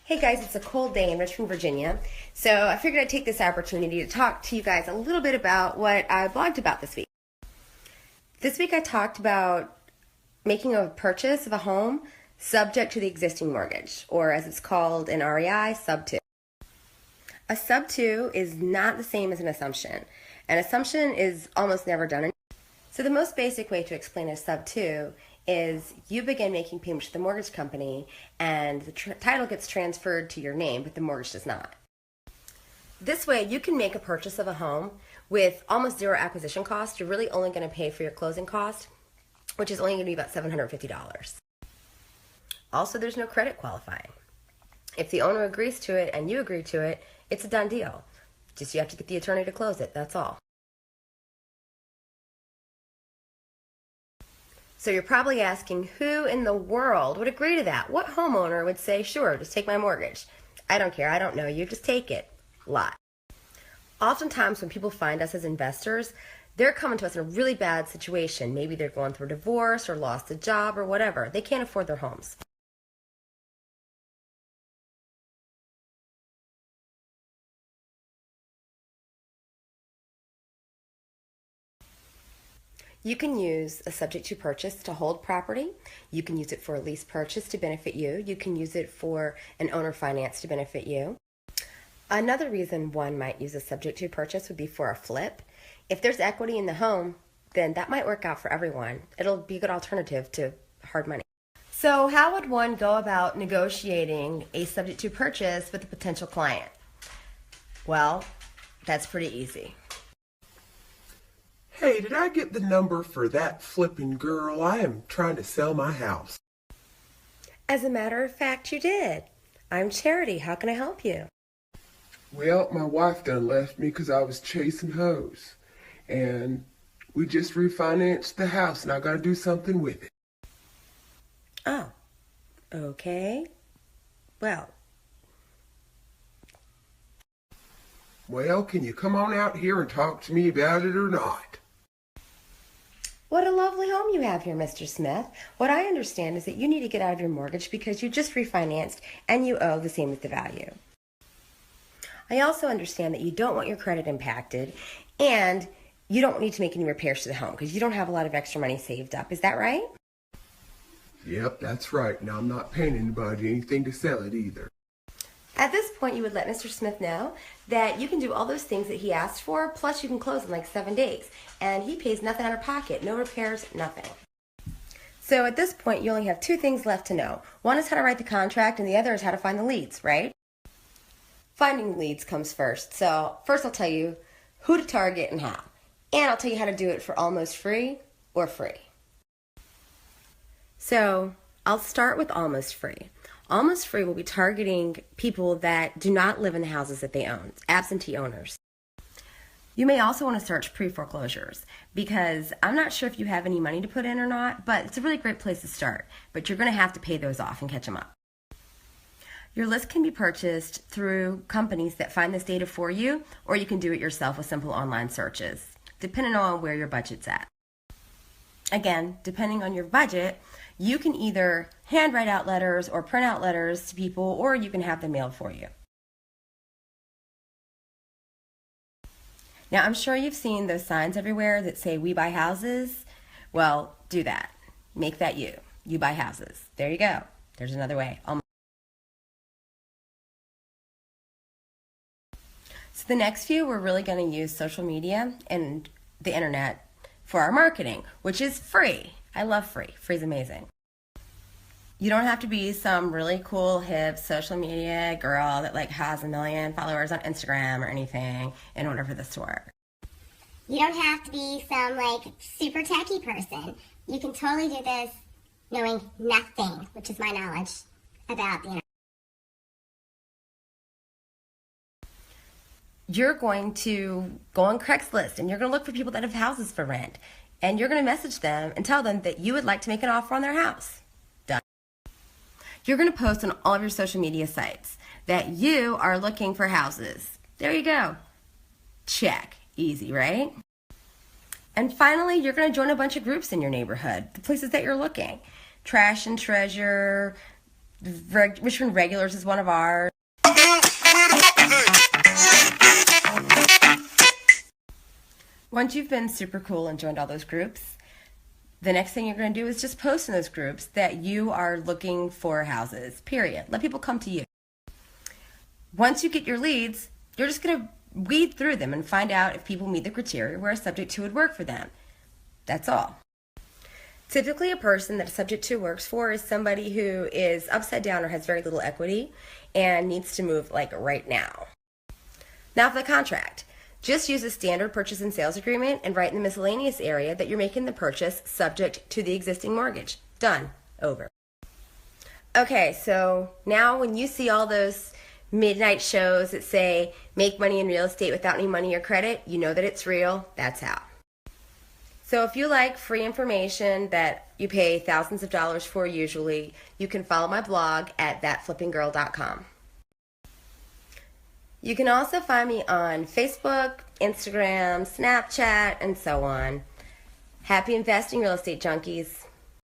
Hey guys, it's a cold day in Richmond, Virginia, so I figured I'd take this opportunity to talk to you guys a little bit about what I blogged about this week. This week I talked about making a purchase of a home subject to the existing mortgage, or as it's called in REI, sub 2. A sub 2 is not the same as an assumption. An assumption is almost never done. So the most basic way to explain a sub 2 is you begin making payments to the mortgage company and the title gets transferred to your name, but the mortgage does not. This way you can make a purchase of a home with almost zero acquisition cost. You're really only going to pay for your closing cost, which is only going to be about $750. Also, there's no credit qualifying. If the owner agrees to it and you agree to it, it's a done deal. Just you have to get the attorney to close it, that's all. So you're probably asking, who in the world would agree to that? What homeowner would say, sure, just take my mortgage? I don't care, I don't know you, just take it. Lie. Oftentimes when people find us as investors, they're coming to us in a really bad situation. Maybe they're going through a divorce or lost a job or whatever. They can't afford their homes. You can use a subject to purchase to hold property. You can use it for a lease purchase to benefit you. You can use it for an owner finance to benefit you. Another reason one might use a subject to purchase would be for a flip. If there's equity in the home, then that might work out for everyone. It'll be a good alternative to hard money. So how would one go about negotiating a subject to purchase with a potential client? Well, that's pretty easy. Hey, did I get the number for that flipping girl? I am trying to sell my house. As a matter of fact, you did. I'm Charity. How can I help you? Well, my wife done left me because I was chasing hoes. And we just refinanced the house and I got to do something with it. Oh, okay. Well, can you come on out here and talk to me about it or not? What a lovely home you have here, Mr. Smith. What I understand is that you need to get out of your mortgage because you just refinanced and you owe the same as the value. I also understand that you don't want your credit impacted and you don't need to make any repairs to the home because you don't have a lot of extra money saved up. Is that right? Yep, that's right. Now, I'm not paying anybody anything to sell it either. At this point, you would let Mr. Smith know that you can do all those things that he asked for, plus you can close in like 7 days. And he pays nothing out of pocket, no repairs, nothing. So at this point, you only have two things left to know. One is how to write the contract, and the other is how to find the leads, right? Finding leads comes first. So first I'll tell you who to target and how. And I'll tell you how to do it for almost free or free. So I'll start with almost free. Almost Free will be targeting people that do not live in the houses that they own, absentee owners. You may also want to search pre-foreclosures because I'm not sure if you have any money to put in or not, but it's a really great place to start. But you're going to have to pay those off and catch them up. Your list can be purchased through companies that find this data for you, or you can do it yourself with simple online searches, depending on where your budget's at. Again, depending on your budget, you can either handwrite out letters or print out letters to people, or you can have them mailed for you. Now, I'm sure you've seen those signs everywhere that say, "We buy houses." Well, do that. Make that you. You buy houses. There you go. There's another way. So the next few, we're really going to use social media and the internet for our marketing, which is free. I love free. Free's amazing. You don't have to be some really cool, hip social media girl that has 1 million followers on Instagram or anything in order for this to work. You don't have to be some super techie person. You can totally do this knowing nothing, which is my knowledge about the internet. You're going to go on Craigslist and you're going to look for people that have houses for rent. And you're going to message them and tell them that you would like to make an offer on their house. Done. You're going to post on all of your social media sites that you are looking for houses. There you go. Check. Easy, right? And finally, you're going to join a bunch of groups in your neighborhood, the places that you're looking. Trash and Treasure, Richmond Regulars is one of ours. Once you've been super cool and joined all those groups, the next thing you're going to do is just post in those groups that you are looking for houses, period. Let people come to you. Once you get your leads, you're just going to weed through them and find out if people meet the criteria where a subject to would work for them. That's all. Typically, a person that a subject to works for is somebody who is upside down or has very little equity and needs to move like right now. Now for the contract. Just use a standard purchase and sales agreement and write in the miscellaneous area that you're making the purchase subject to the existing mortgage. Done. Over. Okay, so now when you see all those midnight shows that say make money in real estate without any money or credit, you know that it's real. That's how. So if you like free information that you pay thousands of dollars for usually, you can follow my blog at thatflippinggirl.com. You can also find me on Facebook, Instagram, Snapchat, and so on. Happy investing, real estate junkies.